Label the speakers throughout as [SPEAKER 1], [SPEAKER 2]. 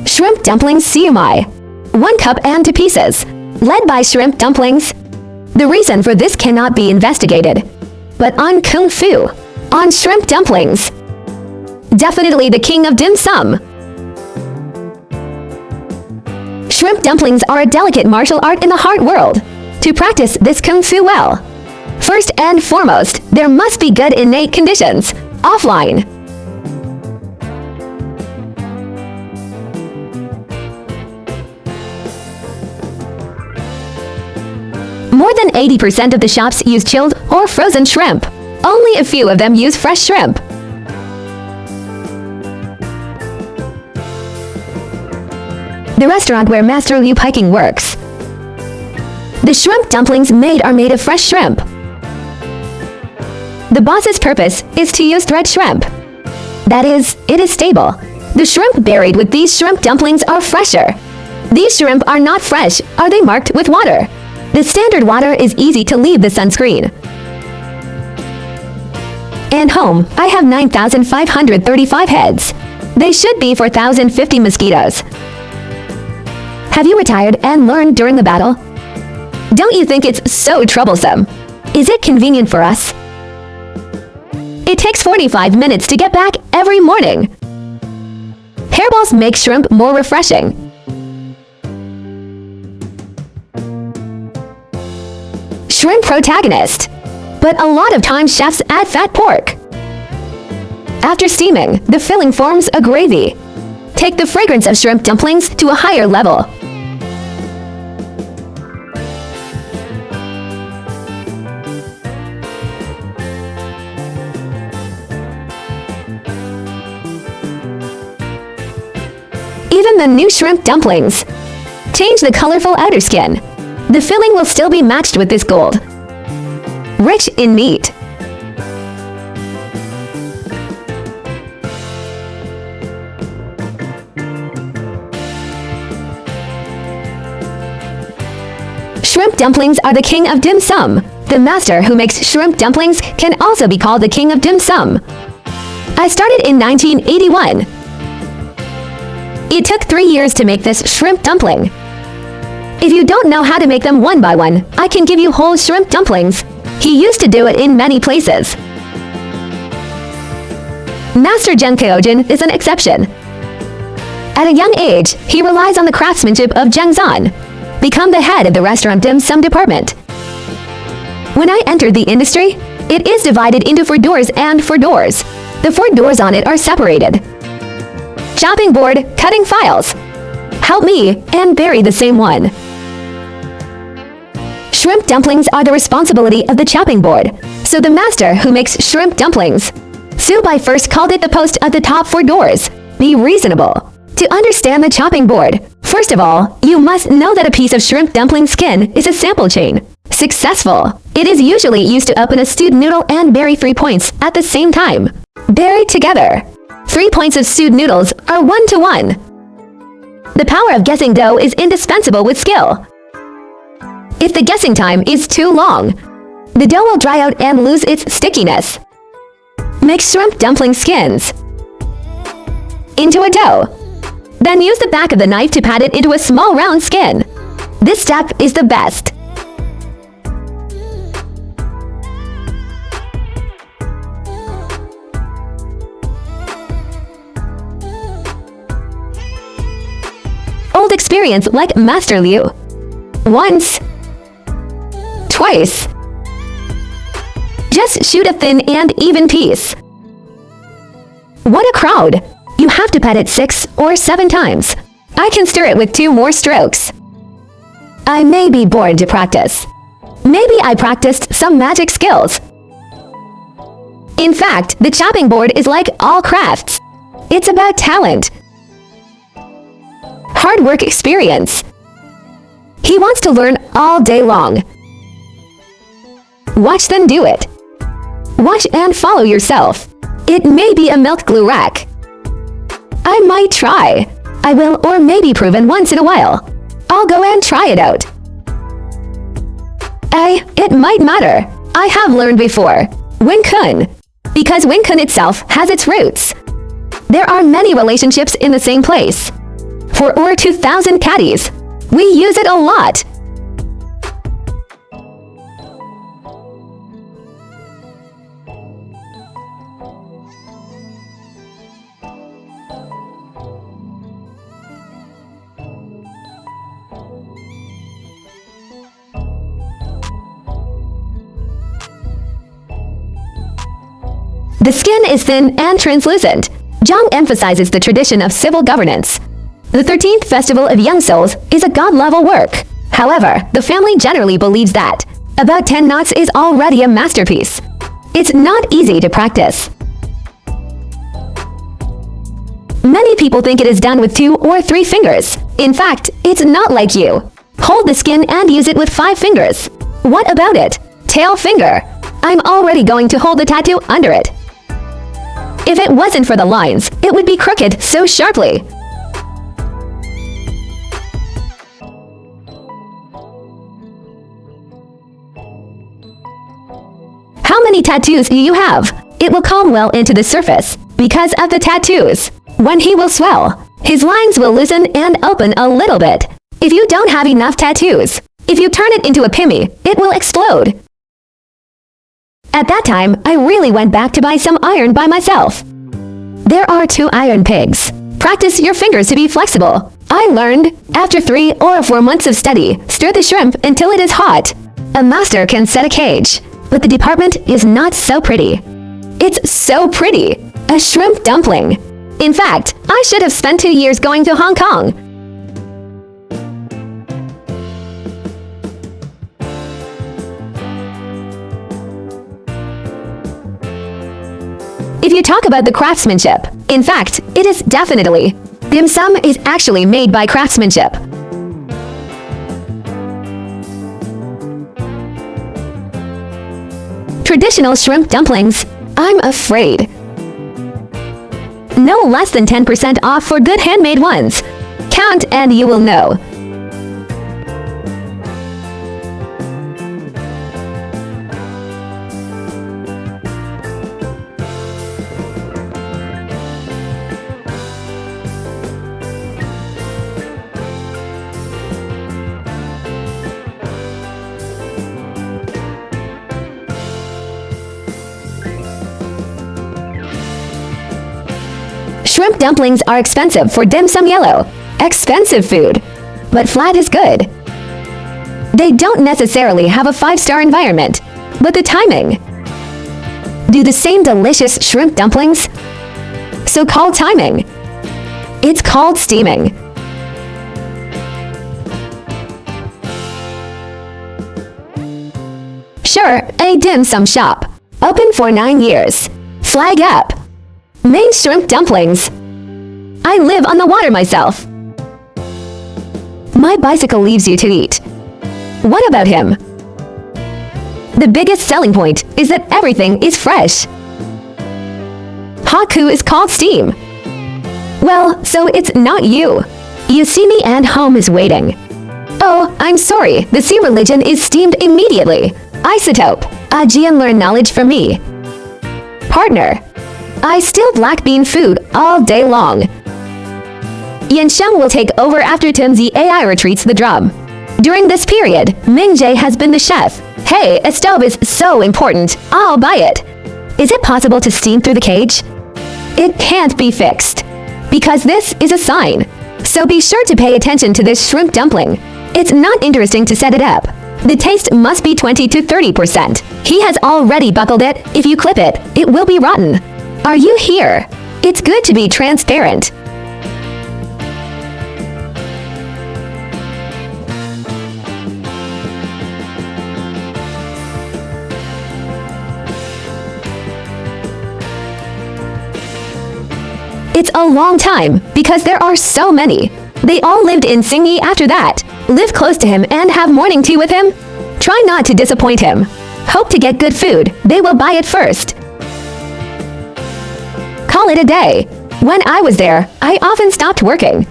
[SPEAKER 1] Shrimp dumplings siumai. 1 cup and 2 pieces. Led by shrimp dumplings. The reason for this cannot be investigated. But on Kung Fu, on shrimp dumplings. Definitely the king of dim sum. Shrimp dumplings are a delicate martial art in the heart world. To practice this Kung Fu well, first and foremost, there must be good innate conditions, offline. More than 80% of the shops use chilled or frozen shrimp. Only a few of them use fresh shrimp. The restaurant where Master Liu Piking works. The shrimp dumplings made are made of fresh shrimp. The boss's purpose is to use red shrimp. That is, it is stable. The shrimp buried with these shrimp dumplings are fresher. These shrimp are not fresh, are they marked with water? The standard water is easy to leave the sunscreen. And home, I have 9,535 heads. They should be 4,050 mosquitoes. Have you retired and learned during the battle? Don't you think it's so troublesome? Is it convenient for us? It takes 45 minutes to get back every morning. Hairballs make shrimp more refreshing. Shrimp protagonist. But a lot of times chefs add fat pork. After steaming, the filling forms a gravy. Take the fragrance of shrimp dumplings to a higher level. Even the new shrimp dumplings. Change the colorful outer skin. The filling will still be matched with this gold. Rich in meat. Shrimp dumplings are the king of dim sum. The master who makes shrimp dumplings can also be called the king of dim sum. I started in 1981. It took 3 years to make this shrimp dumpling. If you don't know how to make them one by one, I can give you whole shrimp dumplings. He used to do it in many places. Master Zheng Keojin is an exception. At a young age, he relies on the craftsmanship of Zheng Zan, become the head of the restaurant dim sum department. When I entered the industry, it is divided into 4 doors and 4 doors. The 4 doors on it are separated. Chopping board, cutting files. Help me and bury the same one. Shrimp dumplings are the responsibility of the chopping board, so the master who makes shrimp dumplings. Su Bai first called it the post of the top 4 doors. Be reasonable. To understand the chopping board, first of all, you must know that a piece of shrimp dumpling skin is a sample chain. Successful. It is usually used to open a stewed noodle and bury 3 points at the same time. Bury together. 3 points of stewed noodles are 1 to 1. The power of guessing dough is indispensable with skill. If the guessing time is too long, the dough will dry out and lose its stickiness. Mix shrimp dumpling skins into a dough. Then use the back of the knife to pat it into a small round skin. This step is the best. Old experience like Master Liu. Once. Twice. Just shoot a thin and even piece. What a crowd! You have to pat it 6 or 7 times. I can stir it with 2 more strokes. I may be born to practice. Maybe I practiced some magic skills. In fact, the chopping board is like all crafts. It's about talent. Hard work experience. He wants to learn all day long. Watch them do it. Watch and follow yourself. It may be a milk glue rack. I might try. I will or may be proven once in a while. I'll go and try it out. It might matter. I have learned before. Wing Kun. Because Wing Kun itself has its roots. There are many relationships in the same place. For over 2,000 caddies, we use it a lot. The skin is thin and translucent. Zhang emphasizes the tradition of civil governance. The 13th Festival of Young Souls is a god-level work. However, the family generally believes that about 10 knots is already a masterpiece. It's not easy to practice. Many people think it is done with 2 or 3 fingers. In fact, it's not like you. Hold the skin and use it with 5 fingers. What about it? Tail finger. I'm already going to hold the tattoo under it. If it wasn't for the lines, it would be crooked so sharply. How many tattoos do you have? It will calm well into the surface. Because of the tattoos, when he will swell, his lines will loosen and open a little bit. If you don't have enough tattoos, if you turn it into a pimmy, it will explode. At that time, I really went back to buy some iron by myself. There are 2 iron pigs. Practice your fingers to be flexible. I learned, after 3 or 4 months of study, stir the shrimp until it is hot. A master can set a cage, but the department is not so pretty. It's so pretty! A shrimp dumpling. In fact, I should have spent 2 years going to Hong Kong. If you talk about the craftsmanship, in fact, it is definitely. Dim sum is actually made by craftsmanship. Traditional shrimp dumplings, I'm afraid. No less than 10% off for good handmade ones. Count and you will know. Shrimp dumplings are expensive for dim sum yellow. Expensive food. But flat is good. They don't necessarily have a 5-star environment, but the timing. Do the same delicious shrimp dumplings? So-called timing. It's called steaming. Sure, a dim sum shop. Open for 9 years. Flag up. Main shrimp dumplings. I live on the water myself. My bicycle leaves you to eat. What about him? The biggest selling point is that everything is fresh. Har Gow is called steam. Well, so it's not you. You see me and home is waiting. Oh, I'm sorry, the sea religion is steamed immediately. Isotope. Ajian learn knowledge from me. Partner. I steal black bean food all day long. Yansheng will take over after Tunzi AI retreats the drum. During this period, Mingjae has been the chef. Hey, a stove is so important. I'll buy it. Is it possible to steam through the cage? It can't be fixed. Because this is a sign. So be sure to pay attention to this shrimp dumpling. It's not interesting to set it up. The taste must be 20 to 30%. He has already buckled it. If you clip it, it will be rotten. Are you here? It's good to be transparent. It's a long time because there are so many. They all lived in Singyi after that. Live close to him and have morning tea with him. Try not to disappoint him. Hope to get good food. They will buy it first. Call it a day. When I was there, I often stopped working.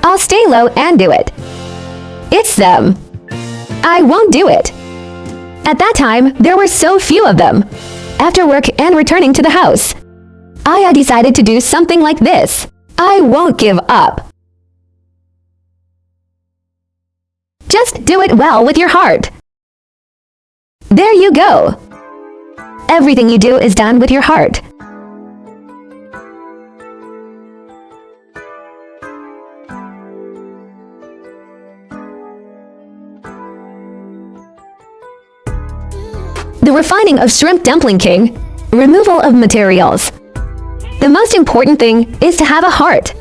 [SPEAKER 1] I'll stay low and do it. It's them. I won't do it. At that time, there were so few of them. After work and returning to the house, I decided to do something like this. I won't give up. Just do it well with your heart. There you go. Everything you do is done with your heart. The refining of shrimp dumpling king. Removal of materials. The most important thing is to have a heart.